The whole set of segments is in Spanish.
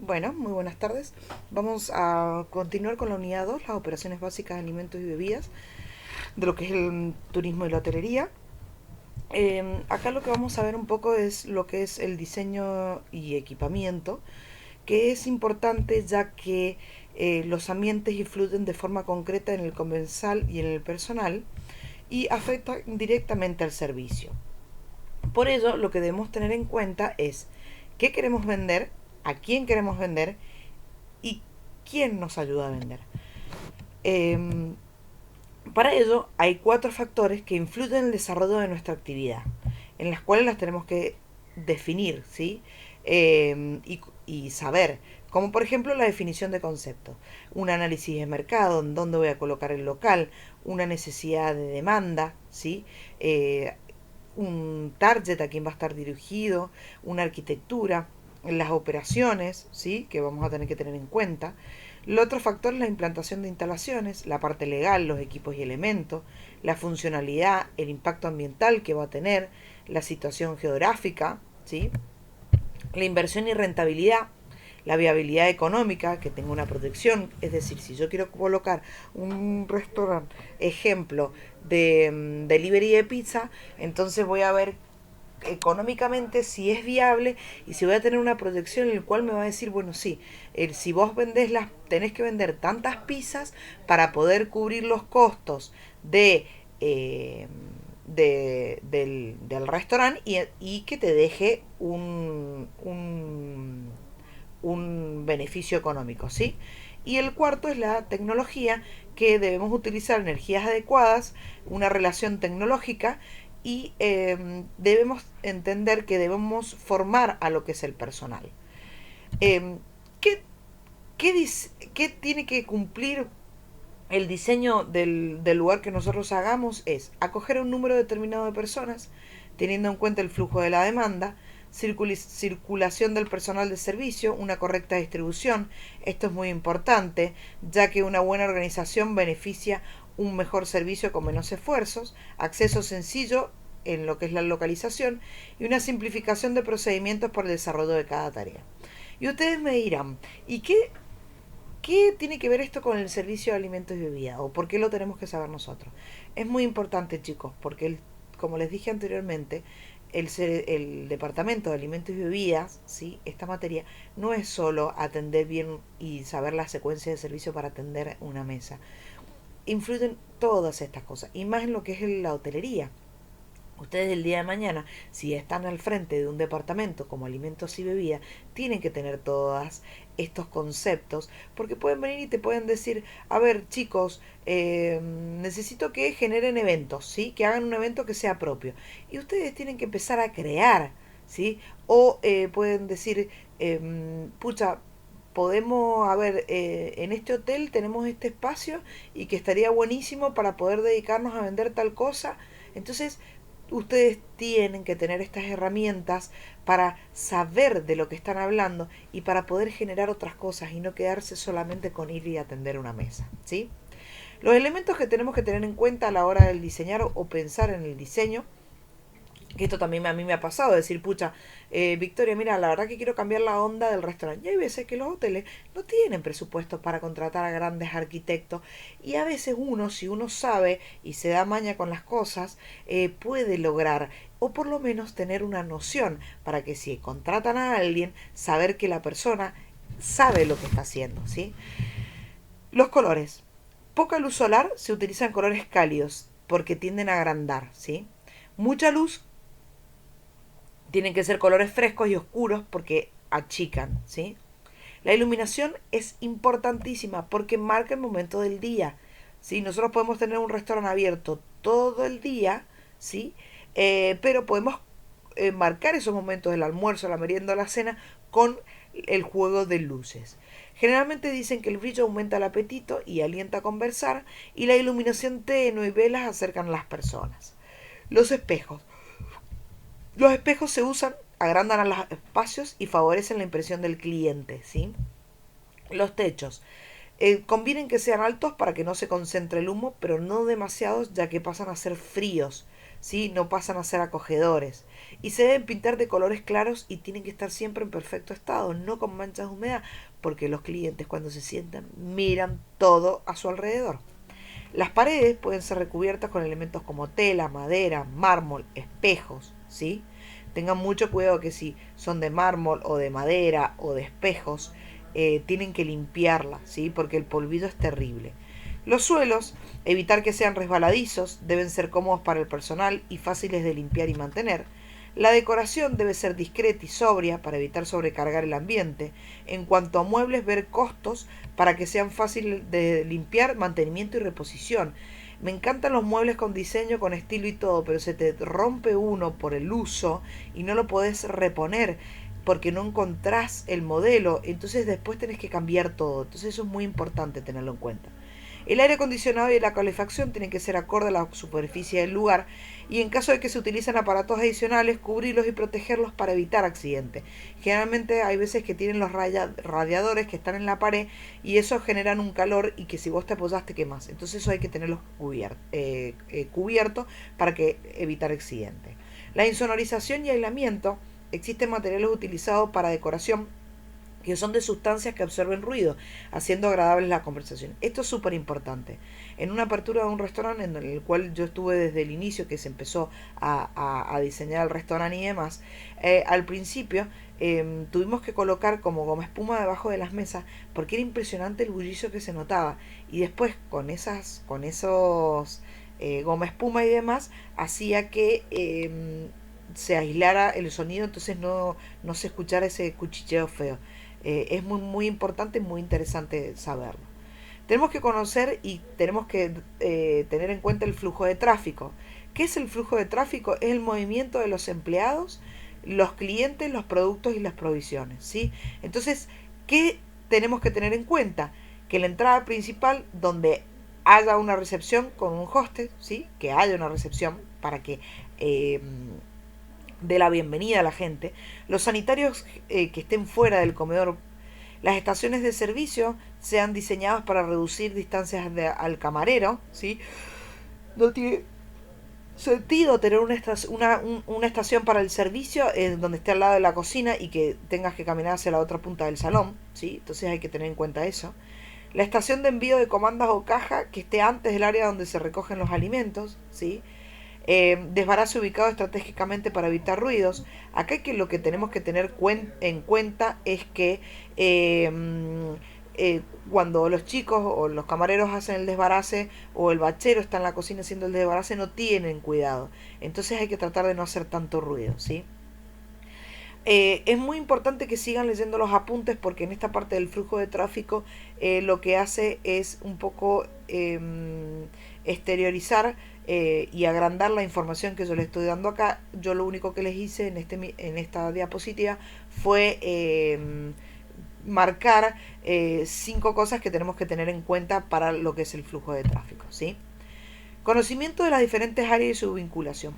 Bueno, muy buenas tardes. Vamos a continuar con la unidad 2, las operaciones básicas de alimentos y bebidas, de lo que es el turismo y la hotelería. Acá lo que vamos a ver un poco es lo que es el diseño y equipamiento, que es importante ya que los ambientes influyen de forma concreta en el comensal y en el personal y afectan directamente al servicio. Por ello, lo que debemos tener en cuenta es qué queremos vender, a quién queremos vender y quién nos ayuda a vender. Eh, para ello, hay cuatro factores que influyen en el desarrollo de nuestra actividad, en las cuales las tenemos que definir, ¿sí? Y saber, como por ejemplo la definición de conceptos, un análisis de mercado, en dónde voy a colocar el local, una necesidad de demanda, ¿sí? Eh, un target a quién va a estar dirigido, una arquitectura, las operaciones, ¿sí? Que vamos a tener que tener en cuenta. El otro factor es la implantación de instalaciones, la parte legal, los equipos y elementos, la funcionalidad, el impacto ambiental que va a tener, la situación geográfica, ¿sí? La inversión y rentabilidad, la viabilidad económica, que tenga una proyección, es decir, si yo quiero colocar un restaurante, ejemplo, de delivery de pizza, entonces voy a ver económicamente si es viable y si voy a tener una proyección en la cual me va a decir, bueno, sí, si vos vendés tenés que vender tantas pizzas para poder cubrir los costos de del restaurante y que te deje un beneficio económico, ¿sí? Y el cuarto es la tecnología, que debemos utilizar energías adecuadas, una relación tecnológica y debemos entender que debemos formar a lo que es el personal. Eh, ¿qué, qué tiene que cumplir el diseño del lugar que nosotros hagamos? Es acoger a un número determinado de personas, teniendo en cuenta el flujo de la demanda, circulación del personal de servicio, una correcta distribución. Esto es muy importante, ya que una buena organización beneficia un mejor servicio con menos esfuerzos, acceso sencillo en lo que es la localización y una simplificación de procedimientos por el desarrollo de cada tarea. Y ustedes me dirán, ¿y qué tiene que ver esto con el servicio de alimentos y bebidas? ¿O por qué lo tenemos que saber nosotros? Es muy importante, chicos, porque como les dije anteriormente, el departamento de alimentos y bebidas, ¿sí? Esta materia, no es solo atender bien y saber la secuencia de servicio para atender una mesa. Influyen todas estas cosas, y más en lo que es la hotelería. Ustedes el día de mañana, si están al frente de un departamento como alimentos y bebidas, tienen que tener todos estos conceptos, porque pueden venir y te pueden decir, a ver chicos, necesito que generen eventos, ¿sí? Que hagan un evento que sea propio. Y ustedes tienen que empezar a crear, ¿sí? O pueden decir, pucha, podemos, a ver, en este hotel tenemos este espacio y que estaría buenísimo para poder dedicarnos a vender tal cosa. Entonces, ustedes tienen que tener estas herramientas para saber de lo que están hablando y para poder generar otras cosas y no quedarse solamente con ir y atender una mesa, ¿sí? Los elementos que tenemos que tener en cuenta a la hora de diseñar o pensar en el diseño, que esto también a mí me ha pasado, decir, pucha, Victoria, mira, la verdad que quiero cambiar la onda del restaurante. Y hay veces que los hoteles no tienen presupuestos para contratar a grandes arquitectos y a veces uno, si uno sabe y se da maña con las cosas, puede lograr o por lo menos tener una noción para que si contratan a alguien, saber que la persona sabe lo que está haciendo, ¿sí? Los colores. Poca luz solar, se utilizan colores cálidos porque tienden a agrandar, ¿sí? Mucha luz, tienen que ser colores frescos y oscuros porque achican, ¿sí? La iluminación es importantísima porque marca el momento del día, ¿sí? Nosotros podemos tener un restaurante abierto todo el día, ¿sí? Pero podemos marcar esos momentos del almuerzo, la merienda o la cena con el juego de luces. Generalmente dicen que el brillo aumenta el apetito y alienta a conversar, y la iluminación tenue y velas acercan a las personas. Los espejos. Los espejos se usan, agrandan a los espacios y favorecen la impresión del cliente, ¿sí? Los techos. Convienen que sean altos para que no se concentre el humo, pero no demasiados, ya que pasan a ser fríos, ¿sí? No pasan a ser acogedores. y se deben pintar de colores claros y tienen que estar siempre en perfecto estado, no con manchas de humedad, porque los clientes cuando se sientan miran todo a su alrededor. Las paredes pueden ser recubiertas con elementos como tela, madera, mármol, espejos, ¿sí? Tengan mucho cuidado que si son de mármol o de madera o de espejos, tienen que limpiarla, ¿sí? Porque el polvillo es terrible. Los suelos, evitar que sean resbaladizos, deben ser cómodos para el personal y fáciles de limpiar y mantener. La decoración debe ser discreta y sobria para evitar sobrecargar el ambiente. En cuanto a muebles, ver costos para que sean fáciles de limpiar, mantenimiento y reposición. Me encantan los muebles con diseño, con estilo y todo, pero se te rompe uno por el uso y no lo podés reponer porque no encontrás el modelo, entonces después tenés que cambiar todo. Entonces eso es muy importante tenerlo en cuenta. El aire acondicionado y la calefacción tienen que ser acorde a la superficie del lugar y en caso de que se utilicen aparatos adicionales, cubrirlos y protegerlos para evitar accidentes. Generalmente hay veces que tienen los radiadores que están en la pared y eso generan un calor y que si vos te apoyás te quemas. Entonces eso hay que tenerlos cubiertos para que evitar accidentes. La insonorización y aislamiento. Existen materiales utilizados para decoración que son de sustancias que absorben ruido, haciendo agradables la conversación. Esto es súper importante. En una apertura de un restaurante en el cual yo estuve desde el inicio, que se empezó a diseñar el restaurante y demás, al principio tuvimos que colocar como goma espuma debajo de las mesas porque era impresionante el bullicio que se notaba. Y después con esos goma espuma y demás, hacía que se aislara el sonido, entonces no se escuchara ese cuchicheo feo. Es muy importante y muy interesante saberlo. Tenemos que conocer y tenemos que tener en cuenta el flujo de tráfico. ¿Qué es el flujo de tráfico? Es el movimiento de los empleados, los clientes, los productos y las provisiones, ¿sí? Entonces, ¿qué tenemos que tener en cuenta? Que la entrada principal, donde haya una recepción con un hostess, ¿sí? Que haya una recepción para que de la bienvenida a la gente, los sanitarios que estén fuera del comedor, las estaciones de servicio sean diseñadas para reducir distancias al camarero, ¿sí? No tiene sentido tener una estación para el servicio donde esté al lado de la cocina y que tengas que caminar hacia la otra punta del salón, ¿sí? Entonces hay que tener en cuenta eso. La estación de envío de comandas o caja que esté antes del área donde se recogen los alimentos, ¿sí? Desbarace ubicado estratégicamente para evitar ruidos. Acá lo que tenemos que tener en cuenta es que cuando los chicos o los camareros hacen el desbarace o el bachero está en la cocina haciendo el desbarace no tienen cuidado. Entonces hay que tratar de no hacer tanto ruido, ¿sí? Es muy importante que sigan leyendo los apuntes porque en esta parte del flujo de tráfico lo que hace es un poco exteriorizar y agrandar la información que yo les estoy dando acá. Yo lo único que les hice en esta diapositiva fue marcar 5 cosas que tenemos que tener en cuenta para lo que es el flujo de tráfico, ¿sí? Conocimiento de las diferentes áreas y su vinculación.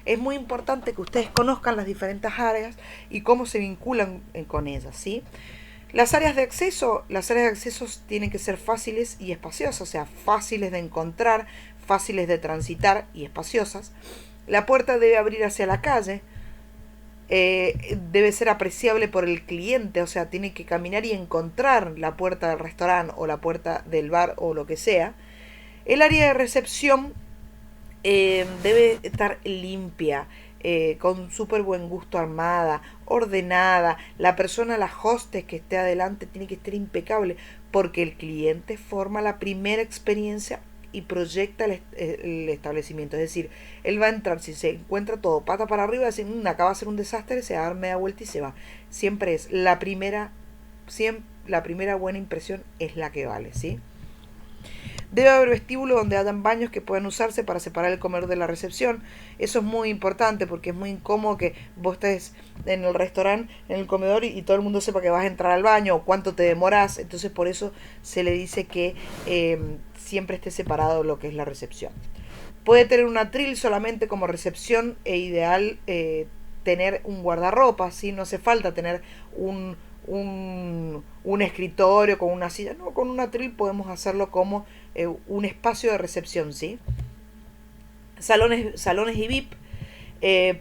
Es muy importante que ustedes conozcan las diferentes áreas y cómo se vinculan con ellas, ¿sí? Las áreas de acceso tienen que ser fáciles y espaciosas, o sea, fáciles de encontrar, fáciles de transitar y espaciosas. La puerta debe abrir hacia la calle, debe ser apreciable por el cliente, o sea, tiene que caminar y encontrar la puerta del restaurante o la puerta del bar o lo que sea. El área de recepción debe estar limpia, con súper buen gusto armada, ordenada. La persona, la hostess que esté adelante tiene que estar impecable porque el cliente forma la primera experiencia y proyecta el establecimiento. Es decir, él va a entrar, si se encuentra todo pata para arriba, decir, acá va a ser un desastre, se va a dar media vuelta y se va. Siempre es la primera buena impresión es la que vale, ¿sí? Debe haber vestíbulos donde hayan baños que puedan usarse para separar el comedor de la recepción. Eso es muy importante porque es muy incómodo que vos estés en el restaurante, en el comedor y todo el mundo sepa que vas a entrar al baño o cuánto te demoras. Entonces por eso se le dice que siempre esté separado lo que es la recepción. Puede tener un atril solamente como recepción e ideal tener un guardarropa, ¿sí? No hace falta tener un escritorio con una silla, no, con un atril podemos hacerlo como un espacio de recepción, ¿sí? Salones y VIP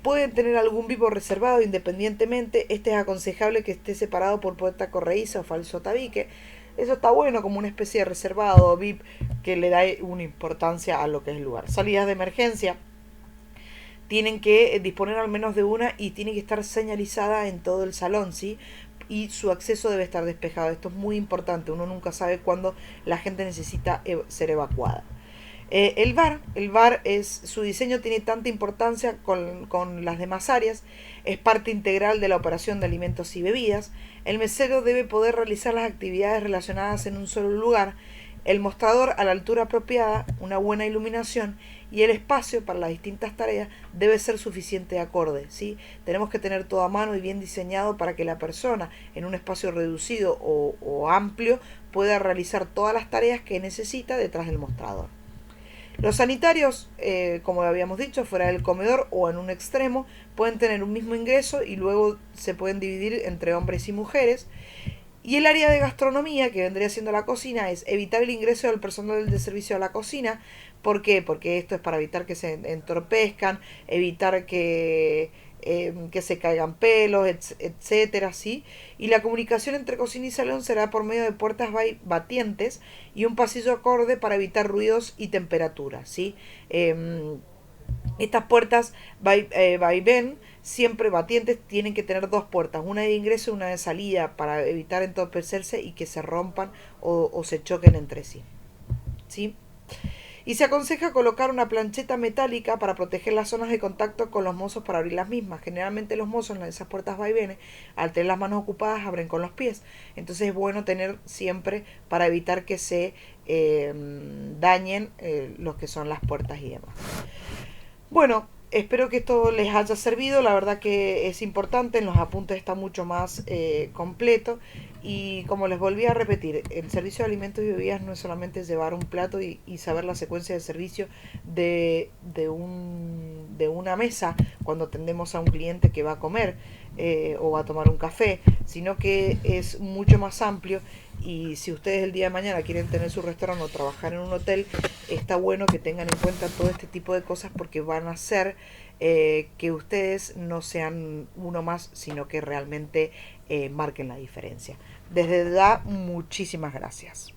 Pueden tener algún vivo reservado independientemente. Este es aconsejable que esté separado por puerta corrediza o falso tabique. Eso está bueno, como una especie de reservado o VIP que le da una importancia a lo que es el lugar. Salidas de emergencia. Tienen que disponer al menos de una y tiene que estar señalizada en todo el salón, ¿sí? Y su acceso debe estar despejado. Esto es muy importante. Uno nunca sabe cuándo la gente necesita ser evacuada. El bar es, su diseño tiene tanta importancia con las demás áreas, es parte integral de la operación de alimentos y bebidas. El mesero debe poder realizar las actividades relacionadas en un solo lugar, el mostrador a la altura apropiada, una buena iluminación y el espacio para las distintas tareas debe ser suficiente de acorde, ¿sí? Tenemos que tener todo a mano y bien diseñado para que la persona en un espacio reducido o amplio pueda realizar todas las tareas que necesita detrás del mostrador. Los sanitarios, como habíamos dicho, fuera del comedor o en un extremo, pueden tener un mismo ingreso y luego se pueden dividir entre hombres y mujeres. Y el área de gastronomía, que vendría siendo la cocina, es evitar el ingreso del personal de servicio a la cocina. ¿Por qué? Porque esto es para evitar que se entorpezcan, evitar que se caigan pelos, etcétera, ¿sí? Y la comunicación entre cocina y salón será por medio de puertas batientes y un pasillo acorde para evitar ruidos y temperaturas, ¿sí? Estas puertas vaivén, siempre batientes, tienen que tener dos puertas, una de ingreso y una de salida, para evitar entorpecerse y que se rompan o se choquen entre sí. ¿Sí? Y se aconseja colocar una plancheta metálica para proteger las zonas de contacto con los mozos para abrir las mismas. Generalmente los mozos en esas puertas vaivenes, al tener las manos ocupadas, abren con los pies. Entonces es bueno tener siempre para evitar que se dañen los que son las puertas y demás. Bueno, espero que esto les haya servido. La verdad que es importante, en los apuntes está mucho más completo. Y como les volví a repetir, el servicio de alimentos y bebidas no es solamente llevar un plato y saber la secuencia de servicio de una mesa cuando atendemos a un cliente que va a comer o va a tomar un café, sino que es mucho más amplio. Y si ustedes el día de mañana quieren tener su restaurante o trabajar en un hotel, está bueno que tengan en cuenta todo este tipo de cosas porque van a hacer que ustedes no sean uno más, sino que realmente marquen la diferencia. Desde ya, muchísimas gracias.